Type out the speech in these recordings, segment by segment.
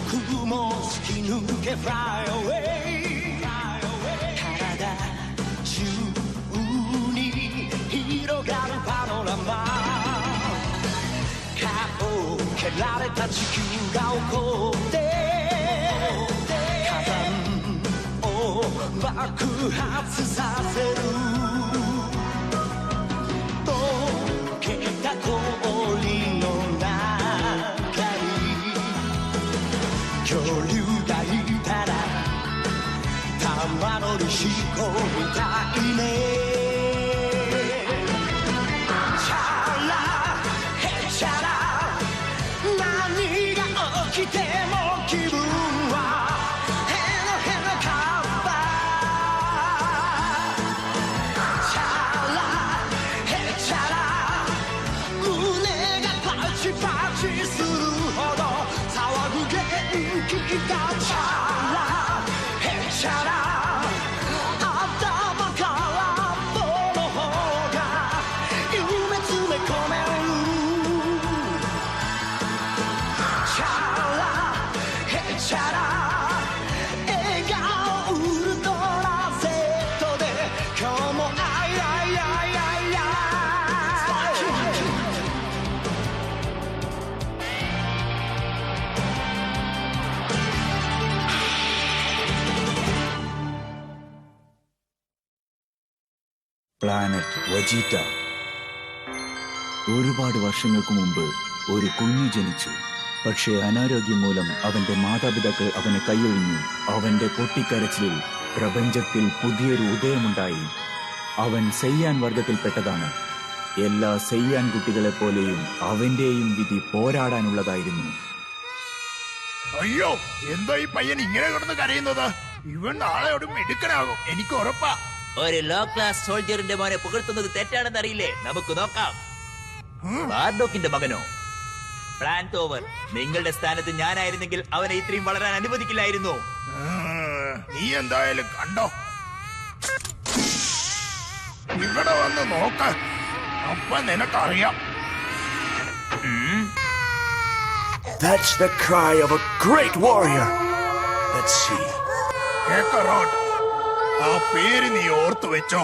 雲突き抜け Fly away 体中に広がるパノラマ顔を蹴られた地球が起こって火山を爆発させる溶けた氷の中に恐竜がいたら玉乗りしこみたいねチャラヘチャラ何が起きても気分はヘロヘロカッパチャラヘチャラ胸がパチパチするほど騒ぐ元気がチャラヘチャラ頭から棒の方が夢詰め込めるチャラヘチャラ笑顔ウルトラセットで今日もアイアイアイアイアイപ്ലാനറ്റ് വജീറ്റ. ഒരുപാട് വർഷങ്ങൾക്ക് മുമ്പ് ഒരു കുഞ്ഞ് ജനിച്ചു. പക്ഷേ അനാരോഗ്യം മൂലം അവന്റെ മാതാപിതാക്കൾ അവനെ കൈയൊഴിഞ്ഞു. അവന്റെ പൊട്ടിക്കരച്ചിലിൽ പ്രപഞ്ചത്തിൽ പുതിയൊരു ഉദയമുണ്ടായി. അവൻ സെയ്യാൻ വർഗത്തിൽപ്പെട്ടതാണ്. എല്ലാ സെയ്യാൻ കുട്ടികളെ പോലെയും അവന്റെയും വിധി പോരാടാനുള്ളതായിരുന്നു. അയ്യോ, എന്താ ഈ പയ്യൻ ഇങ്ങനെ കിടന്ന് കരയുന്നത്? ഇവൻ നാളെ ഒരു മിടുക്കനാകും, എനിക്ക് ഉറപ്പാ. ഒരു ലോ ക്ലാസ് സോൾജറിന്റെ മോനെ പുകഴ്ത്തുന്നത് തെറ്റാണെന്ന് അറിയില്ലേ? നമുക്ക് നോക്കാം. ബാർഡോക്കിന്റെ മകനോ? Plan over. നിങ്ങളുടെ സ്ഥാനത്ത് ഞാനായിരുന്നെങ്കിൽ അവനെ ഇത്രയും വളരാൻ അനുവദിക്കില്ലായിരുന്നു. നീ എന്തായാലും കണ്ടോ, ഇവിടെ വന്ന് നോക്ക, അപ്പൊ നിനക്കറിയാം. That's the cry of a great warrior. Let's see. കേക്കറോട്ട്, ആ പേര് നീ ഓർത്തു വെച്ചോ.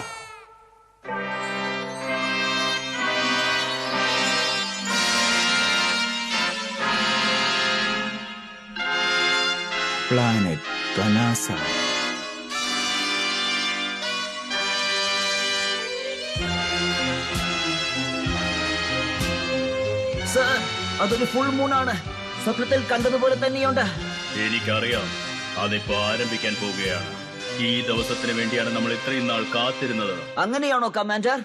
പ്ലാനറ്റ് കനാസ. സർ, അതൊരു ഫുൾ മൂണാണ്. സ്വപ്നത്തിൽ കണ്ടതുപോലെ തന്നെയുണ്ട്. എനിക്കറിയാം, അതിപ്പോ ആരംഭിക്കാൻ പോവുകയാണ്. ഈ ദിവസത്തിന് വേണ്ടിയാണ് നമ്മൾ ഇത്രയും നാൾ കാത്തിരുന്നത്. അങ്ങനെയാണോ കമാൻഡർ?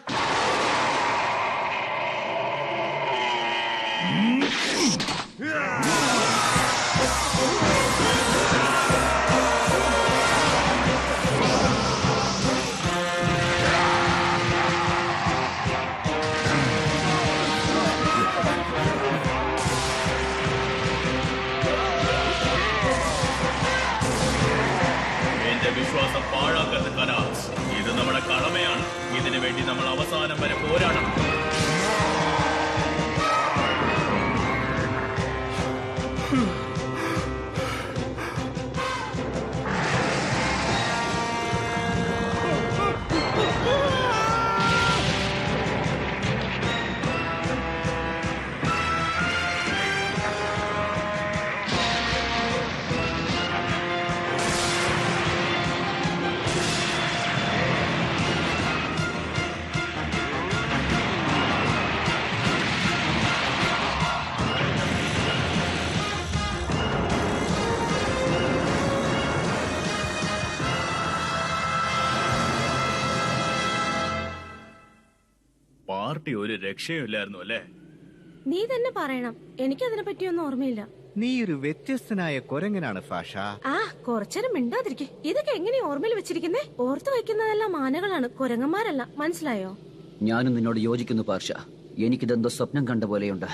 എന്റെ വിശ്വാസം പാഴാക്കരുത് കനാസ്. ഇത് നമ്മുടെ കടമയാണ്. ഇതിനു വേണ്ടി നമ്മൾ അവസാനം വരെ പോരാടണം. പാർട്ടി ഒരു രക്ഷയുമില്ലായിരുന്നു അല്ലേ? നീ തന്നെ പറയണം, എനിക്കതിനെ പറ്റിയൊന്നും ഓർമ്മയില്ല. നീ ഒരു വ്യത്യസ്തനായ കുരങ്ങനാണ് ഫാഷ. ആ, കുറച്ചേരം മിണ്ടാതിരിക്കെ. ഇതൊക്കെ എങ്ങനെയാ ഓർമ്മയിൽ വെച്ചിരിക്കുന്നേ? ഓർത്തു വെക്കുന്നതെല്ലാം ആനകളാണ്, കുരങ്ങന്മാരല്ല. മനസ്സിലായോ? ഞാനും നിന്നോട് യോജിക്കുന്നു പാർഷ. എനിക്കിതെന്തോ സ്വപ്നം കണ്ട പോലെയുണ്ട്.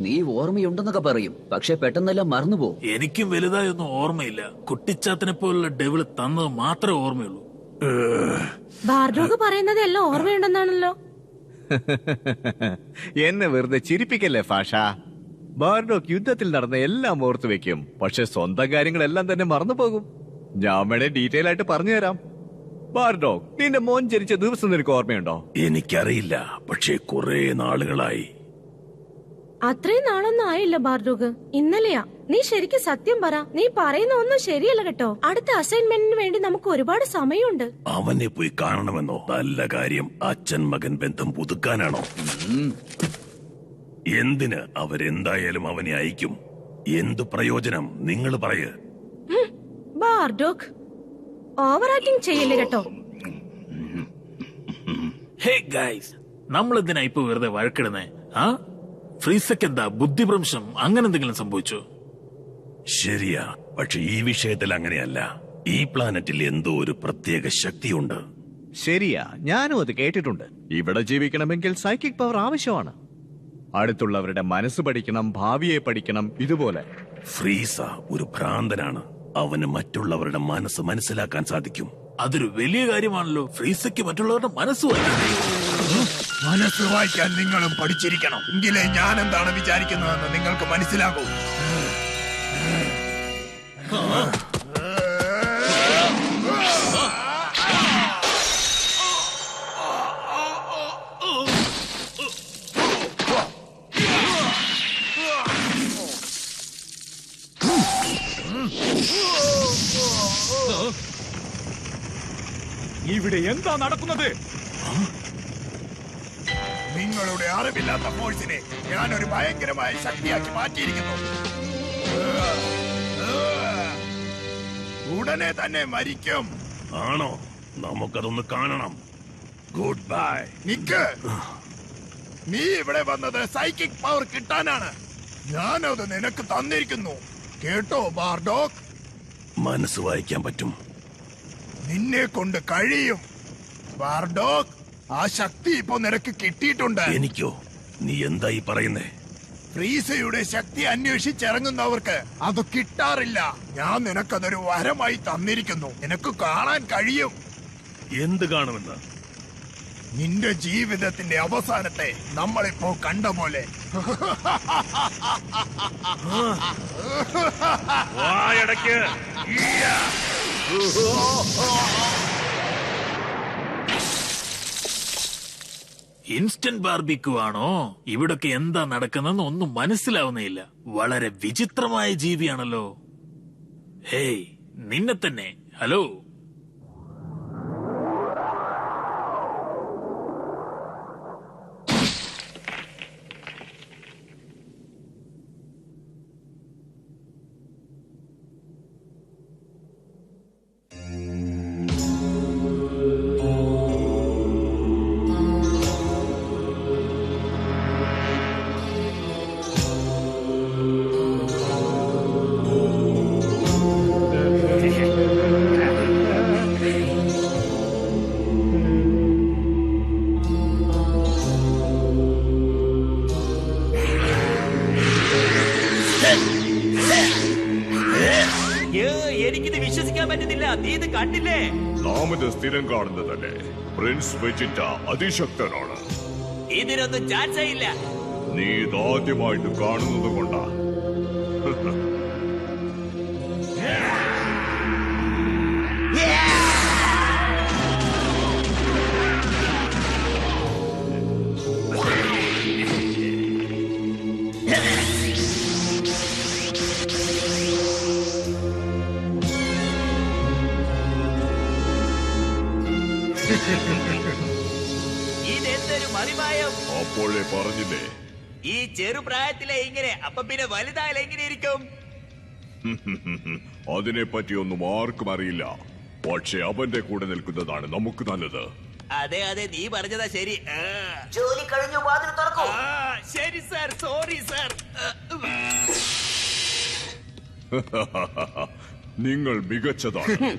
നീ ഓർമ്മയുണ്ടെന്നൊക്കെ പറയും, പക്ഷെ പെട്ടെന്നെല്ലാം മറന്നുപോകും. എനിക്കും വലുതായൊന്നും ഓർമ്മയില്ല. കുട്ടിച്ചാത്തനെ പോലുള്ള ഡെവിള് തന്നത് മാത്രമേ ഓർമ്മയുള്ളൂ. ബാർഡോഗ് പറയുന്നത് എല്ലാം ഓർമ്മയുണ്ടെന്നാണല്ലോ. എന്നെ വെറുതെ ചിരിപ്പിക്കല്ലേ ഫാഷ. ബാർഡോക്ക് യുദ്ധത്തിൽ നടന്ന എല്ലാം ഓർത്തു വെക്കും, പക്ഷെ സ്വന്തം കാര്യങ്ങളെല്ലാം തന്നെ മറന്നു പോകും. ഞാൻ വേണേ ഡീറ്റെയിൽ ആയിട്ട് പറഞ്ഞു തരാം. ബാർഡോക്ക്, നിന്റെ മോൻ ജനിച്ച ദിവസം നിനക്ക് ഓർമ്മയുണ്ടോ? എനിക്കറിയില്ല, പക്ഷേ കുറെ നാളുകളായി. അത്രയും നാളൊന്നും ആയില്ല ബാർഡോഗ്. ഇന്നലെയാ. നീ ശരിക്കും സത്യം പറ. നീ പറയുന്ന ഒന്നും ശരിയല്ല കേട്ടോ. അടുത്ത അസൈൻമെന്റിന് വേണ്ടി നമുക്ക് ഒരുപാട് സമയമുണ്ട്. അവനെ പോയി കാണണമെന്നോ? നല്ല കാര്യം. അച്ഛൻ മകൻ ബന്ധം പുതുക്കാനാണോ? എന്തിന്? അവരെന്തായാലും അവനെ അയക്കും. എന്തു പ്രയോജനം? നിങ്ങൾ പറയ്. ബാർഡോഗ്, ഓവർ ആക്ടിങ് ചെയ്യില്ല കേട്ടോ. ഹേ ഗൈസ്, നമ്മൾ എന്തിനാ ഇപ്പൊ വെറുതെ വഴക്കിടുന്നേ? ആ ഫ്രീസക്ക് എന്താ ബുദ്ധിഭ്രംശം അങ്ങനെ എന്തെങ്കിലും സംഭവിച്ചോ? ശരിയാ, പക്ഷെ ഈ വിഷയത്തിൽ അങ്ങനെയല്ല. ഈ പ്ലാനറ്റിൽ എന്തോ ഒരു പ്രത്യേക ശക്തിയുണ്ട്. ശരിയാ, ഞാനും അത് കേട്ടിട്ടുണ്ട്. ഇവിടെ ജീവിക്കണമെങ്കിൽ സൈക്കിക് പവർ ആവശ്യമാണ്. അടുത്തുള്ളവരുടെ മനസ്സ് പഠിക്കണം, ഭാവിയെ പഠിക്കണം. ഇതുപോലെ ഫ്രീസ ഒരു ഭ്രാന്തനാണ്. അവന് മറ്റുള്ളവരുടെ മനസ്സ് മനസ്സിലാക്കാൻ സാധിക്കും. അതൊരു വലിയ കാര്യമാണല്ലോ. ഫ്രീസയ്ക്ക് മറ്റുള്ളവരുടെ മനസ്സ് മനസ്സ് വായിക്കാൻ നിങ്ങളും പഠിച്ചിരിക്കണം. എങ്കിലേ ഞാൻ എന്താണ് വിചാരിക്കുന്നതെന്ന് നിങ്ങൾക്ക് മനസ്സിലാകൂ. ഇവിടെ എന്താ നടക്കുന്നത്? നിങ്ങളുടെ അറിവില്ലാത്ത ഫോഴ്സിനെ ഞാനൊരു ഭയങ്കരമായ ശക്തിയാക്കി മാറ്റിയിരിക്കുന്നു. ഉടനെ തന്നെ മരിക്കും. ആണോ? നമുക്കതൊന്ന് കാണണം. Goodbye. നിക്ക്. നീ ഇവിടെ വന്നത് സൈക്കിക് പവർ കിട്ടാനാണ്. ഞാനത് നിനക്ക് തന്നിരിക്കുന്നു. കേട്ടോ ബാർഡോക്ക്? മനസ്സ് വായിക്കാൻ പറ്റും. നിന്നെ കൊണ്ട് കഴിയും ബാർഡോക്ക്. ആ ശക്തി ഇപ്പൊ നിനക്ക് കിട്ടിയിട്ടുണ്ട്. എനിക്കോ? നീ എന്തായി പറയുന്നേ? ഫ്രീസയുടെ ശക്തി അന്വേഷിച്ചിറങ്ങുന്നവർക്ക് അത് കിട്ടാറില്ല. ഞാൻ നിനക്കതൊരു വരമായി തന്നിരിക്കുന്നു. നിനക്ക് കാണാൻ കഴിയും. എന്ത് കാണുമെന്ന്? നിന്റെ ജീവിതത്തിന്റെ അവസാനത്തെ നമ്മളിപ്പോ കണ്ട പോലെ. വായടയ്ക്ക്. ഇൻസ്റ്റന്റ് ബാർബിക്യൂ ആണോ? ഇവിടൊക്കെ എന്താ നടക്കുന്നതെന്ന് ഒന്നും മനസ്സിലാവുന്നേയില്ല. വളരെ വിചിത്രമായ ജീവിയാണല്ലോ. ഹേയ്, നിന്നെ തന്നെ. ഹലോ. എനിക്കിത് വിശ്വസിക്കാൻ പറ്റുന്നില്ല. നീ ഇത് കണ്ടില്ലേ? നാം ഇത് സ്ഥിരം കാണുന്നതല്ലേ. പ്രിൻസ് വെജിറ്റ അതിശക്തനാണ്. ഇതിനൊന്നും ചാൻസേ ഇല്ല. നീ ഇതാദ്യമായിട്ട് കാണുന്നത് കൊണ്ടാ. ഇതെന്തൊരു മറിമായം. അപ്പോഴേ പറഞ്ഞില്ലേ, ഈ ചെറുപ്രായത്തിലെ ഇങ്ങനെ, അപ്പൊ പിന്നെ വലുതായാലും എങ്ങനെ ഇരിക്കും? അതിനെ പറ്റിയൊന്നും ആർക്കും അറിയില്ല. പക്ഷെ അവന്റെ കൂടെ നിൽക്കുന്നതാണ് നമുക്ക് നല്ലത്. അതെ അതെ, നീ പറഞ്ഞതാ ശരി. ജോലി കഴിഞ്ഞു, വാതിൽ തുറക്കൂ. ശരി സാർ, സോറി സാർ. നിങ്ങൾ മികച്ചതാണ്.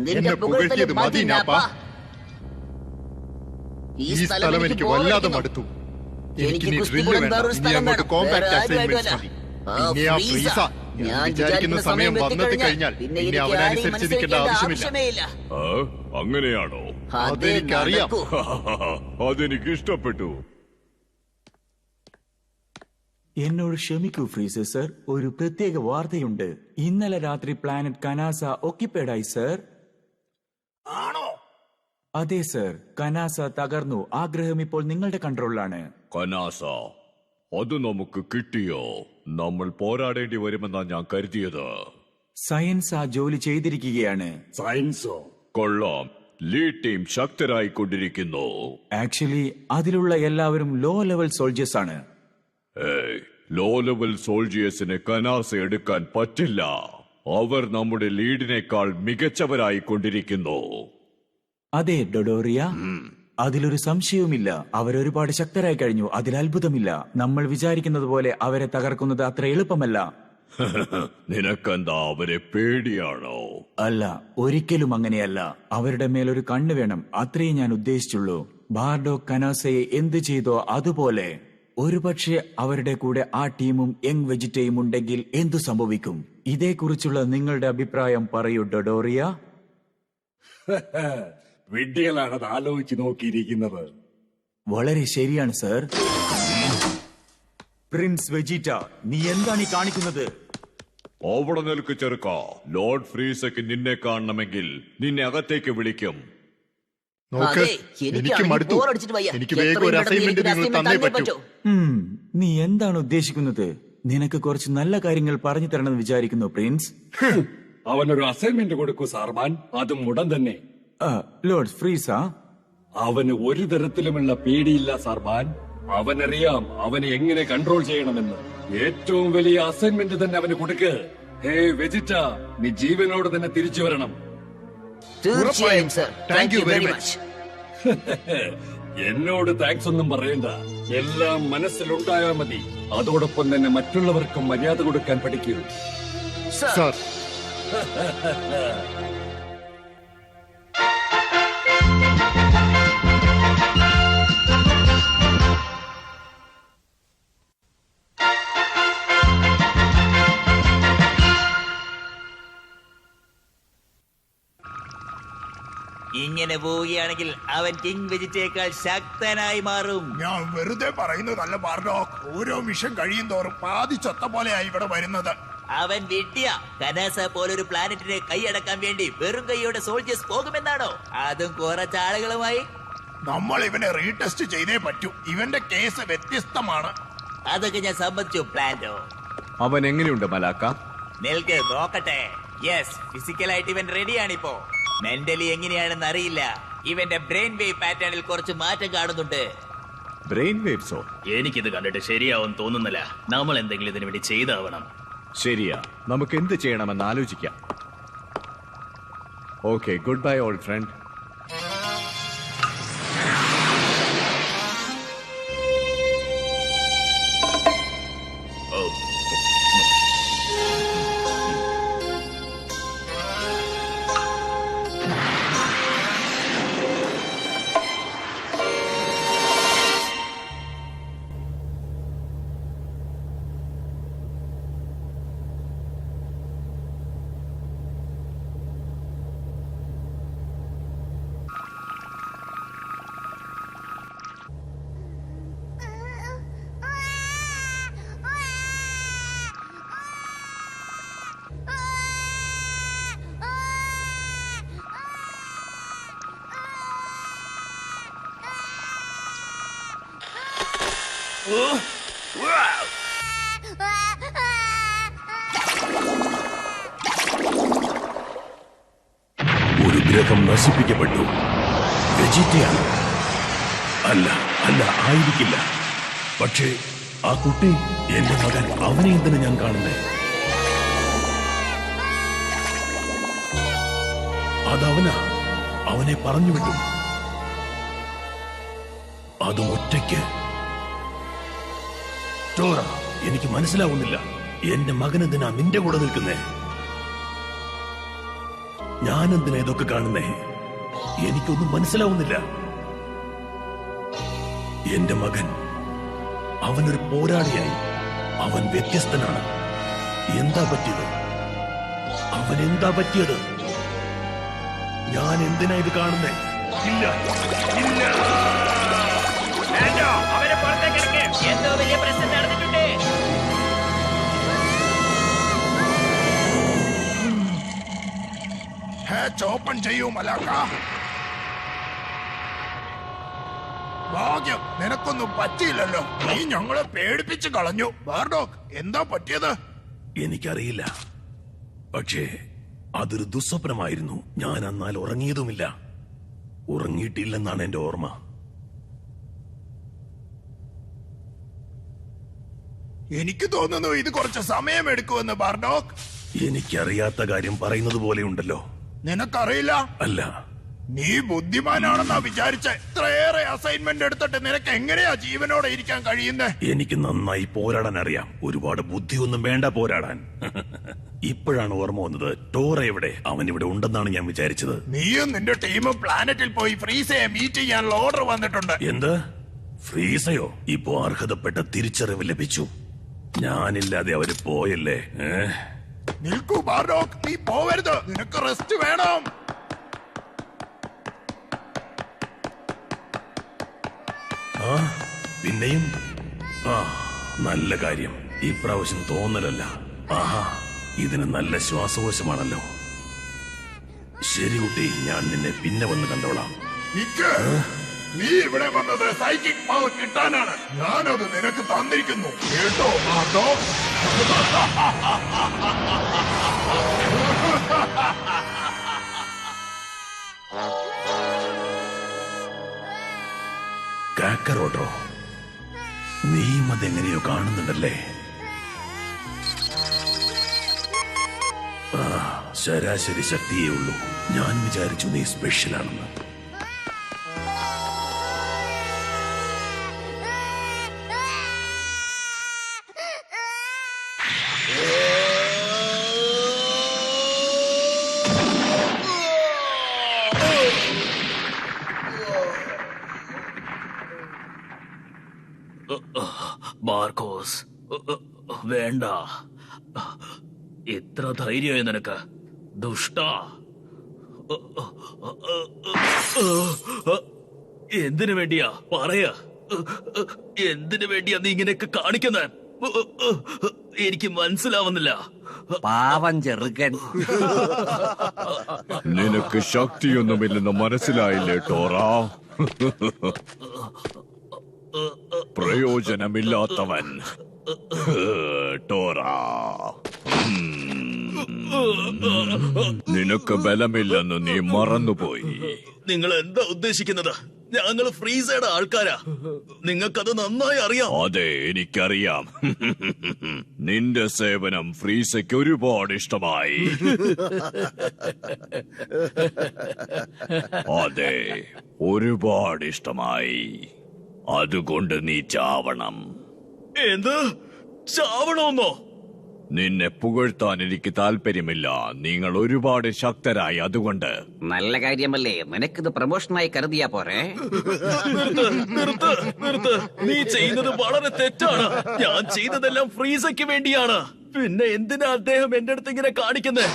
നിന്റെ പുകഴ്ത്തല് മതി നാപ്പ. ഈ സ്ഥലം എനിക്ക് വല്ലാതെ മടുത്തു. എനിക്ക് കുസ്തി കൂടാൻ വേറൊരു സ്ഥലം വേണം. വേറെ ആരുമായിട്ടല്ല. ഞാൻ വിചാരിക്കുന്ന സമയം വന്നു കഴിഞ്ഞാൽ പിന്നെ എനിക്ക് ആരെയും മനസ്സിലാക്കേണ്ട ആവശ്യമേ ഇല്ല. അങ്ങനെയാണോ? അതെനിക്കറിയാം. അതെനിക്ക് ഇഷ്ടപ്പെട്ടു. എന്നോട് ക്ഷമിക്കൂ ഫ്രീസർ സർ, ഒരു പ്രത്യേക വാർത്തയുണ്ട്. ഇന്നലെ രാത്രി പ്ലാനറ്റ് കനാസ ഒക്യുപ്പൈഡ് ആയി സർ. ആണോ? അതെ സർ, കനാസ തകർന്നു. ആ ഗ്രഹം ഇപ്പോൾ നിങ്ങളുടെ കൺട്രോളിലാണ്. കനാസ, അത് നമുക്ക് കിട്ടിയോ? നമ്മൾ പോരാടേണ്ടി വരുമെന്നാ ഞാൻ കരുതിയത്. സയൻസ് ആ ജോലി ചെയ്തിരിക്കുകയാണ്. സയൻസോ? കൊള്ളാം. Lead team ശക്തരായിക്കൊണ്ടിരിക്കുന്നു. ആക്ച്വലി അതിലുള്ള എല്ലാവരും ലോ ലെവൽ സോൾജേഴ്സ് ആണ്. ലോ ലെവൽ സോൾജിയേഴ്സിന് കനാസ എടുക്കാൻ പറ്റില്ല. അവർ നമ്മുടെ ലീഡിനേക്കാൾ മികച്ചവരായി കൊണ്ടിരിക്കുന്നു. അതെ ഡൊഡോറിയ, അതിലൊരു സംശയവുമില്ല. അവരൊരുപാട് ശക്തരായി കഴിഞ്ഞു. അതിൽ അത്ഭുതമില്ല. നമ്മൾ വിചാരിക്കുന്നത് പോലെ അവരെ തകർക്കുന്നത് അത്ര എളുപ്പമല്ല. നിനക്കെന്താ അവരെ പേടിയാണോ? അല്ല, ഒരിക്കലും അങ്ങനെയല്ല. അവരുടെ മേലൊരു കണ്ണ് വേണം, അത്രേ ഞാൻ ഉദ്ദേശിച്ചുള്ളൂ. ബാർഡോ കനാസയെ എന്ത് ചെയ്തോ അതുപോലെ. ഒരുപക്ഷെ അവരുടെ കൂടെ ആ ടീമും യങ് വെജിറ്റയും ഉണ്ടെങ്കിൽ എന്തു സംഭവിക്കും? ഇതേക്കുറിച്ചുള്ള നിങ്ങളുടെ അഭിപ്രായം പറയൂ ഡൊഡോറിയ. വിഡ്ഢികളാണത് ആലോചിച്ച് നോക്കിയിരിക്കുന്നത്. വളരെ ശരിയാണ് സർ. പ്രിൻസ് വെജിറ്റ, നീ എന്താണ് ഈ കാണിക്കുന്നത്? അവിടെ നിൽക്ക് ചെറുക്ക. ലോർഡ് ഫ്രീസക്ക് നിന്നെ കാണണമെങ്കിൽ നിന്നെ അകത്തേക്ക് വിളിക്കും. നോക്ക്, എനിക്ക് മടുത്തു. എനിക്ക് വേഗം ഒരു അസൈൻമെന്റ് നിങ്ങൾ തന്നേ പറ്റൂ. നീ എന്താണ് ഉദ്ദേശിക്കുന്നത്? നിനക്ക് കുറച്ച് നല്ല കാര്യങ്ങൾ പറഞ്ഞു തരണമെന്ന് വിചാരിക്കുന്നു പ്രിൻസ്. അവനൊരു അസൈൻമെന്റ് കൊടുക്കൂ സാർമാൻ, അതും ഉടൻ തന്നെ. ലോർഡ് ഫ്രീസ, അവന് ഒരു തരത്തിലുമുള്ള പേടിയില്ല സാർമാൻ. അവനറിയാം അവനെ എങ്ങനെ കൺട്രോൾ ചെയ്യണമെന്ന്. ഏറ്റവും വലിയ അസൈൻമെന്റ് തന്നെ അവന് കൊടുക്ക്. ഹേ വെജിറ്റ, നീ ജീവനോട് തന്നെ തിരിച്ചു വരണം. തീർച്ചയായും sir. Thank you very much. എന്നോട് താങ്ക്സ് ഒന്നും പറയണ്ട. എല്ലാം മനസ്സിലുണ്ടായാൽ മതി. അതോടൊപ്പം തന്നെ മറ്റുള്ളവർക്കും മര്യാദ കൊടുക്കാൻ പഠിക്കൂ. സർ, ഇങ്ങനെ പോവുകയാണെങ്കിൽ അവൻ കിങ് വെജിറ്റേക്കാൾ ശക്തനായി മാറും. ഞാൻ വെറുതെ പറയുന്നതല്ല ബാർഡോക്. ഓരോ മിഷൻ കഴിയും തോറും പാതി ചത്ത പോലെയായി ഇവിടെ വരുന്നത്. അവൻ വിട്ടിയ കനാസ പോലൊരു പ്ലാനറ്റിനെ കൈയടക്കാൻ വേണ്ടി വെറും കൈയോടെ സോൾജേഴ്സ് പോകുമെന്നാണോ? അതും കുറച്ചാളുകളുമായി. നമ്മൾ ഇവനെ റീടെസ്റ്റ് ചെയ്തേ പറ്റൂ. ഇവന്റെ കേസ് വ്യത്യസ്തമാണ്. അതൊക്കെ ഞാൻ സമ്മതിച്ചു പ്ലാന്റോ. അവൻ എങ്ങനെയുണ്ട് മലാക്ക? നിൽക്ക് നോക്കട്ടെ. യെസ്, ഫിസിക്കലായിട്ട് ഇവൻ റെഡിയാണിപ്പോ. മെന്റലി എങ്ങനെയാണെന്ന് അറിയില്ല. ഇവന്റെ ബ്രെയിൻ വേവ് പാറ്റേണിൽ കുറച്ച് മാറ്റം കാണുന്നുണ്ട്. ബ്രെയിൻ വേവ്സോ? എനിക്കിത് കണ്ടിട്ട് ശരിയാവും തോന്നുന്നില്ല. നമ്മൾ എന്തെങ്കിലും ഇതിനു വേണ്ടി ചെയ്താവണം. ശരിയാ, നമുക്ക് എന്ത് ചെയ്യണമെന്ന് ആലോചിക്കാം. Okay, good bye old front. ഒരു ഗ്രഹം നശിപ്പിക്കപ്പെട്ടു. വെജിറ്റയാണ്. അല്ല അല്ല, ആയിരിക്കില്ല. പക്ഷേ ആ കുട്ടി, എന്റെ മകൻ, അവനെ എന്തിനാ ഞാൻ കാണുന്നേ? അതവനാ. അവനെ പറഞ്ഞു വിട്ടു. അതും ഒറ്റയ്ക്ക്. ടോറ, എനിക്ക് മനസ്സിലാവുന്നില്ല. എന്റെ മകൻ എന്തിനാ നിന്റെ കൂടെ നിൽക്കുന്നേ? ഞാൻ എന്തിനാ ഇതൊക്കെ കാണുന്നേ? എനിക്കൊന്നും മനസ്സിലാവുന്നില്ല. എന്റെ മകൻ, അവനൊരു പോരാളിയായി. അവൻ വ്യത്യസ്തനാണ്. എന്താ പറ്റിയത്? അവൻ എന്താ പറ്റിയത്? ഞാൻ എന്തിനാ ഇത് കാണുന്നേ? ഇല്ല ഇല്ല, അവനെ പുറത്തേക്ക് എന്തോ വലിയ പ്രശ്നം നടന്നിട്ടുണ്ട്. ഓപ്പൺ ചെയ്യൂ മലാക്ക. ഭാഗ്യം, നിനക്കൊന്നും പറ്റിയില്ലല്ലോ. നീ ഞങ്ങളെ പേടിപ്പിച്ച് കളഞ്ഞു. ബാർഡോക്ക്, എന്താ പറ്റിയത്? എനിക്കറിയില്ല, പക്ഷേ അതൊരു ദുസ്വപ്നമായിരുന്നു. ഞാൻ എന്നാൽ ഉറങ്ങിയതുമില്ല. ഉറങ്ങിയിട്ടില്ലെന്നാണ് എന്റെ ഓർമ്മ. എനിക്ക് തോന്നുന്നു ഇത് കുറച്ച് സമയമെടുക്കുമെന്ന് ബാർഡോക്ക്. എനിക്കറിയാത്ത കാര്യം പറയുന്നത് പോലെയുണ്ടല്ലോ. നിനക്കറിയില്ല? അല്ല. നീ ബുദ്ധിമാനാണെന്നാ വിചാരിച്ച. ഇത്രയേറെ അസൈൻമെന്റ് എടുത്തിട്ട് നിനക്ക് എങ്ങനെയാ ജീവനോടെ ഇരിക്കാൻ കഴിയുന്നേ? എനിക്ക് നന്നായി പോരാടാൻ അറിയാം. ഒരുപാട് ബുദ്ധിയൊന്നും വേണ്ട പോരാടാൻ. ഇപ്പോഴാണ് ഓർമ്മ വന്നത്. ടോറ എവിടെ? അവൻ ഇവിടെ ഉണ്ടെന്നാണ് ഞാൻ വിചാരിച്ചത്. നീയും നിന്റെ ടീമും പ്ലാനറ്റിൽ പോയി ഫ്രീസയെ മീറ്റ് ചെയ്യാനുള്ള ഓർഡർ വന്നിട്ടുണ്ട്. എന്ത്? ഫ്രീസയോ? ഇപ്പോ അർഹതപ്പെട്ട തിരിച്ചറിവ് ലഭിച്ചു. ഞാനില്ലാതെ അവര് പോയല്ലേ? നിൽക്കൂ ബാർഡോക്ക്, നീ പോവരുത്. നിനക്ക് റെസ്റ്റ് വേണം. പിന്നെയും നല്ല കാര്യം. ഇപ്രാവശ്യം തോന്നലല്ല. ആഹാ, ഇതിന് നല്ല ശ്വാസകോശമാണല്ലോ. ശരി കുട്ടി, ഞാൻ നിന്നെ പിന്നെ വന്ന് കണ്ടോളാം. നീ ഇവിടെ വന്നത് സൈക്കിക് പവർ കിട്ടാനാണ്. ഞാനത് നിനക്ക് തന്നിരിക്കുന്നു, കേട്ടോ ബാർഡോക്ക്? കാക്കറോട്ടോ, നീയും അതെങ്ങനെയോ കാണുന്നുണ്ടല്ലേ? ശരാശരി ശക്തിയേ ഉള്ളൂ. ഞാൻ വിചാരിച്ചു നീ സ്പെഷ്യലാണെന്ന്. മാർക്കോസ്, വേണ്ട. എത്ര ധൈര്യമായി നിനക്ക്, ദുഷ്ട! എന്തിനു വേണ്ടിയാ പറയാ? എന്തിനു വേണ്ടിയാ നീ ഇങ്ങനെയൊക്കെ കാണിക്കുന്നത്? എനിക്ക് മനസ്സിലാവുന്നില്ല. പാവം ചെറുക്കൻ. നിനക്ക് ശക്തിയൊന്നുമില്ലെന്ന് മനസ്സിലായില്ലേ ടോറ? പ്രയോജനമില്ലാത്തവൻ ടോറ. നിനക്ക് ബലമില്ലെന്ന് നീ മറന്നുപോയി. നിങ്ങൾ എന്താ ഉദ്ദേശിക്കുന്നത്? ഞങ്ങൾ ഫ്രീസയുടെ ആൾക്കാരാ. നിങ്ങൾക്കത് നന്നായി അറിയാം. അതെ, എനിക്കറിയാം. നിന്റെ സേവനം ഫ്രീസയ്ക്ക് ഒരുപാട് ഇഷ്ടമായി. അതെ, ഒരുപാട് ഇഷ്ടമായി. അതുകൊണ്ട് നീ ചാവണം. എന്ത്? ചാവണമെന്നോ? നിന്നെ പുകഴ്ത്താൻ എനിക്ക് താല്പര്യമില്ല. നിങ്ങൾ ഒരുപാട് ശക്തരായി, അതുകൊണ്ട്. നല്ല കാര്യമല്ലേ? നിനക്കിത് പ്രമോഷനായി കരുതിയാ പോരെ? നിർത്ത്. നീ ചെയ്യുന്നത് വളരെ തെറ്റാണ്. ഞാൻ ചെയ്തതെല്ലാം ഫ്രീസയ്ക്ക് വേണ്ടിയാണ്. പിന്നെ എന്തിനാ അദ്ദേഹം എന്റെ അടുത്ത് ഇങ്ങനെ കാണിക്കുന്നത്?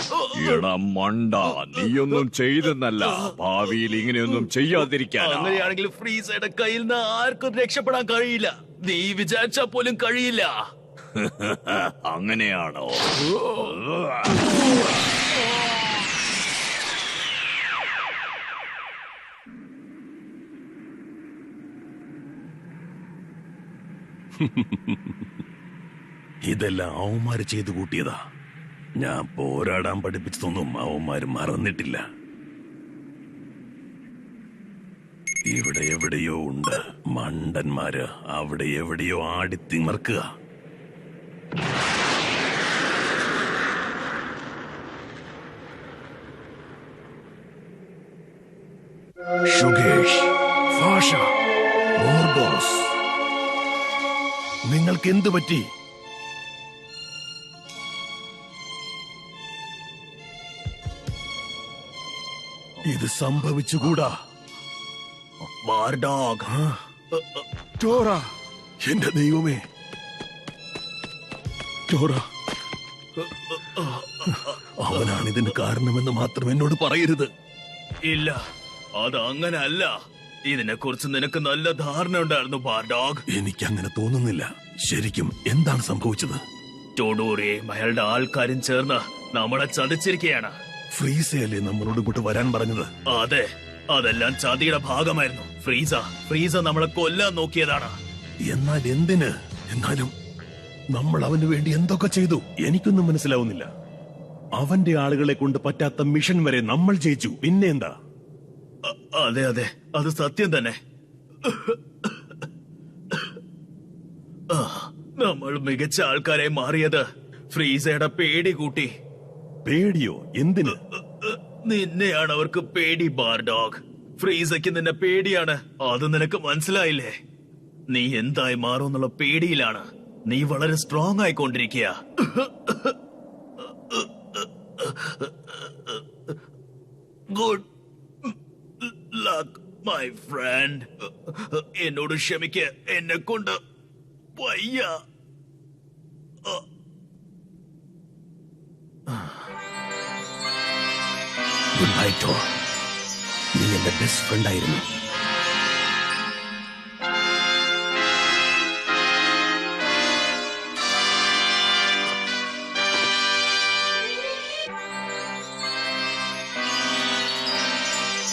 എടാ മണ്ട, നീയൊന്നും ചെയ്തെന്നല്ല, ഭാവിയിൽ ഇങ്ങനെയൊന്നും ചെയ്യാതിരിക്കാൻ. അങ്ങനെയാണെങ്കിൽ ഫ്രീസയുടെ കയ്യിൽ നിന്ന് ആർക്കും രക്ഷപ്പെടാൻ കഴിയില്ല. നീ വിചാരിച്ചാ പോലും കഴിയില്ല. അങ്ങനെയാണോ? ഇതെല്ലാം അവന്മാര് ചെയ്തു കൂട്ടിയതാ. ഞാൻ പോരാടാൻ പഠിപ്പിച്ചതൊന്നും അവന്മാര് മറന്നിട്ടില്ല. ഇവിടെ എവിടെയോ ഉണ്ട് മണ്ടന്മാര്. അവിടെ എവിടെയോ ആടിത്തിമർക്കുക. ഷുഗേഷ്, ഫാഷ, മോർഗോസ്, നിങ്ങൾക്ക് എന്തു പറ്റി? ഇത് സംഭവിച്ചുകൂടാ. ബാർഡോഗ്, ടോറ, എന്റെ ദൈവമേ, ടോറ, അവനാണ് ഇതിന് കാരണമെന്ന് മാത്രം എന്നോട് പറയരുത്. ഇല്ല, അത് അങ്ങനെ അല്ല. ഇതിനെ കുറിച്ച് നിനക്ക് നല്ല ധാരണ ഉണ്ടായിരുന്നു ബാർഡോഗ്. എനിക്കങ്ങനെ തോന്നുന്നില്ല. ശരിക്കും എന്താണ് സംഭവിച്ചത്? ടോഡോറിയെയും അയാളുടെ ആൾക്കാരും ചേർന്ന് നമ്മളെ ചതിച്ചിരിക്കുകയാണ്. ഫ്രീസയല്ലേ നമ്മളോട് ഇങ്ങോട്ട് വരാൻ പറഞ്ഞത്? അതെ, അതെല്ലാം ചതിയുടെ ഭാഗമായിരുന്നു. ഫ്രീസ നമ്മളെ കൊല്ലാൻ നോക്കിയതാണ്. എന്നാൽ എന്തിന്? എന്നാലും നമ്മൾ അവന് വേണ്ടി എന്തൊക്കെ ചെയ്തു? എനിക്കൊന്നും മനസ്സിലാവുന്നില്ല. അവന്റെ ആളുകളെ കൊണ്ട് പറ്റാത്ത മിഷൻ വരെ നമ്മൾ ജയിച്ചു. പിന്നെ എന്താ? അതെ, അത് സത്യം തന്നെ. നമ്മൾ മികച്ച ആൾക്കാരെ മാറിയത് ഫ്രീസയുടെ പേടി കൂട്ടി. പേടിയോ? എന്തിന്? നിന്നെയാണ് അവർക്ക് പേടി ബാർഡോഗ്. ഫ്രീസയ്ക്ക് നിന്നെ പേടിയാണ്. അത് നിനക്ക് മനസ്സിലായില്ലേ? നീ എന്തായി മാറുമെന്നുള്ള പേടിയിലാണ്. നീ വളരെ സ്ട്രോങ് ആയിക്കൊണ്ടിരിക്കുക. Good luck my friend. എന്നോട് ക്ഷമിക്ക്, എന്നെ കൊണ്ട് വയ്യ. Goodbye Tor. നീ എന്റെ ബെസ്റ്റ് ഫ്രണ്ട് ആയിരുന്നു.